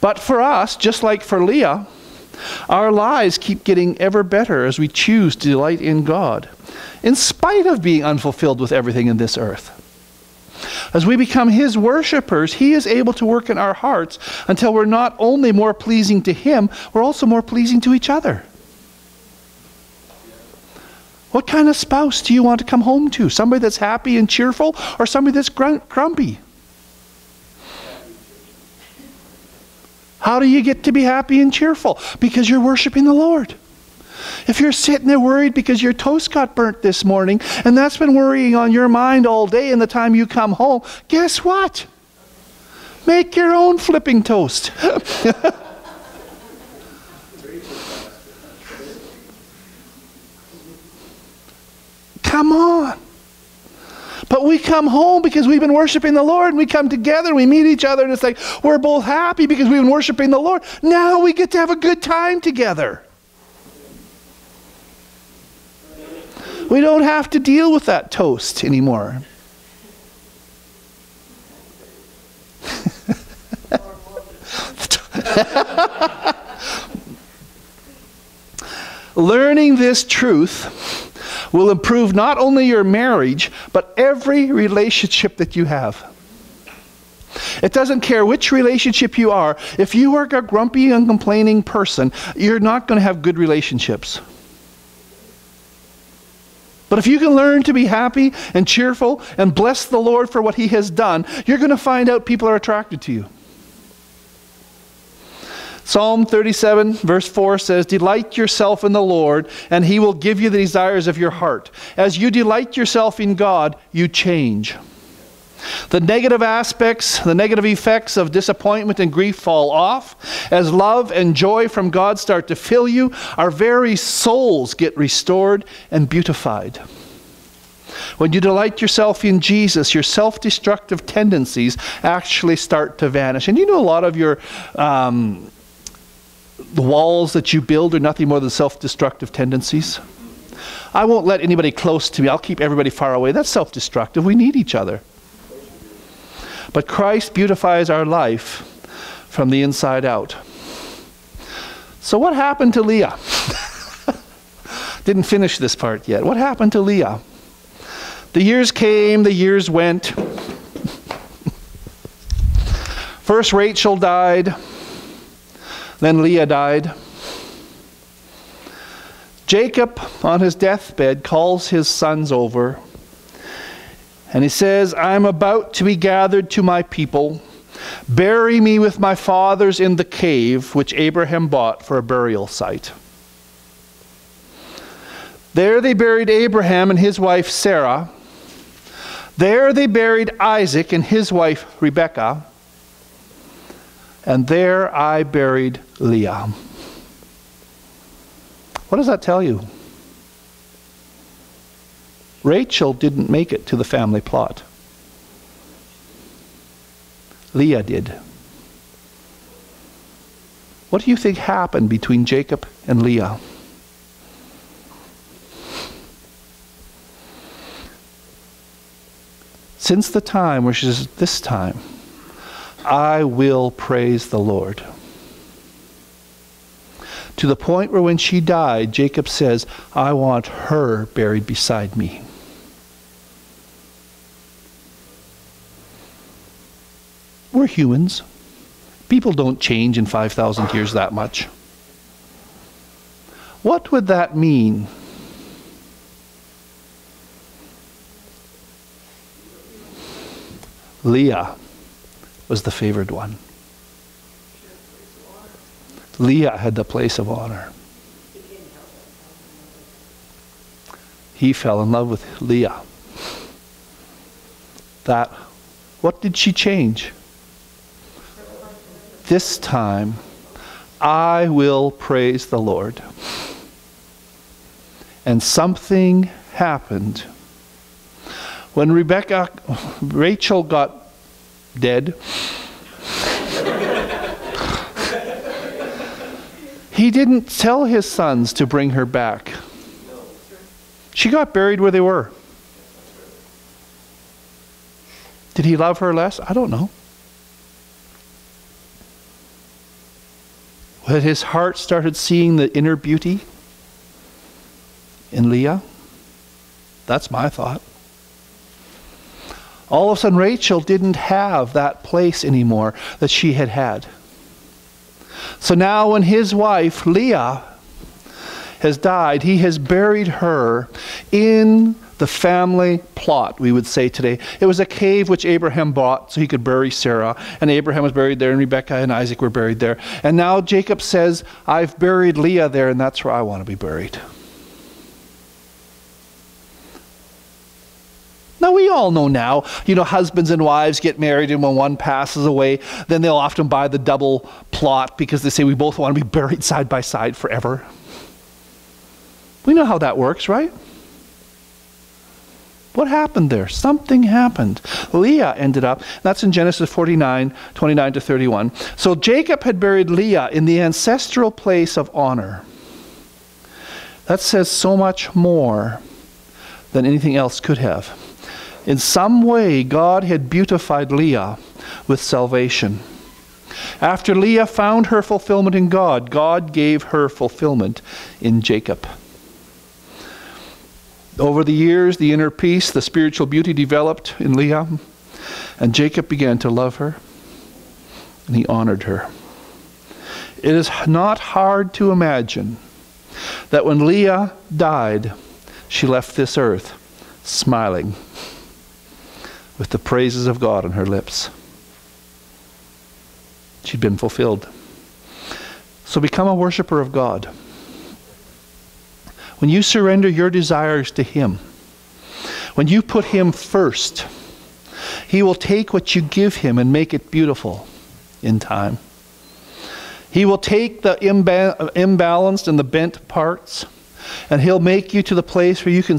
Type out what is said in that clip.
But for us, just like for Leah, our lives keep getting ever better as we choose to delight in God, in spite of being unfulfilled with everything in this earth. As we become His worshipers, He is able to work in our hearts until we're not only more pleasing to Him, we're also more pleasing to each other. What kind of spouse do you want to come home to? Somebody that's happy and cheerful, or somebody that's grumpy? How do you get to be happy and cheerful? Because you're worshiping the Lord. If you're sitting there worried because your toast got burnt this morning, and that's been worrying on your mind all day, and the time you come home, guess what? Make your own flipping toast. Come on. But we come home because we've been worshiping the Lord, and we come together and we meet each other, and it's like we're both happy because we've been worshiping the Lord. Now we get to have a good time together. We don't have to deal with that toast anymore. Learning this truth will improve not only your marriage, but every relationship that you have. It doesn't care which relationship you are. If you are a grumpy and complaining person, you're not going to have good relationships. But if you can learn to be happy and cheerful and bless the Lord for what He has done, you're going to find out people are attracted to you. Psalm 37 verse 4 says, "Delight yourself in the Lord, and He will give you the desires of your heart." As you delight yourself in God, you change. The negative aspects, the negative effects of disappointment and grief fall off. As love and joy from God start to fill you, our very souls get restored and beautified. When you delight yourself in Jesus, your self-destructive tendencies actually start to vanish. And you know, a lot of your the walls that you build are nothing more than self-destructive tendencies. I won't let anybody close to me. I'll keep everybody far away. That's self-destructive. We need each other. But Christ beautifies our life from the inside out. So what happened to Leah? Didn't finish this part yet. What happened to Leah? The years came, the years went. First Rachel died. Then Leah died. Jacob, on his deathbed, calls his sons over. And he says, "I'm about to be gathered to my people. Bury me with my fathers in the cave which Abraham bought for a burial site." There they buried Abraham and his wife Sarah. There they buried Isaac and his wife Rebekah. And there I buried Leah. What does that tell you? Rachel didn't make it to the family plot. Leah did. What do you think happened between Jacob and Leah? Since the time where she says, "This time I will praise the Lord," to the point where when she died, Jacob says, "I want her buried beside me." We're humans. People don't change in 5,000 years that much. What would that mean? Leah was the favored one. Leah had the place of honor. He fell in love with Leah. What did she change? This time, I will praise the Lord. And something happened. When Rachel got dead, he didn't tell his sons to bring her back. She got buried where they were. Did he love her less? I don't know. that his heart started seeing the inner beauty in Leah? That's my thought. All of a sudden, Rachel didn't have that place anymore that she had had. So now when his wife, Leah, has died, he has buried her in the family plot, we would say today. It was a cave which Abraham bought so he could bury Sarah. And Abraham was buried there, and Rebekah and Isaac were buried there. And now Jacob says, I've buried Leah there, and that's where I want to be buried. Now, we all know now, husbands and wives get married, and when one passes away, then they'll often buy the double plot because they say we both want to be buried side by side forever. We know how that works, right? What happened there? Something happened. Leah ended up, that's in Genesis 49, 29 to 31. So Jacob had buried Leah in the ancestral place of honor. That says so much more than anything else could have. In some way, God had beautified Leah with salvation. After Leah found her fulfillment in God, God gave her fulfillment in Jacob. Over the years, the inner peace, the spiritual beauty developed in Leah, and Jacob began to love her, and he honored her. It is not hard to imagine that when Leah died, she left this earth smiling, with the praises of God on her lips. She'd been fulfilled. So become a worshiper of God. When you surrender your desires to Him, when you put Him first, He will take what you give Him and make it beautiful in time. He will take the imbalanced and the bent parts, and He'll make you to the place where you can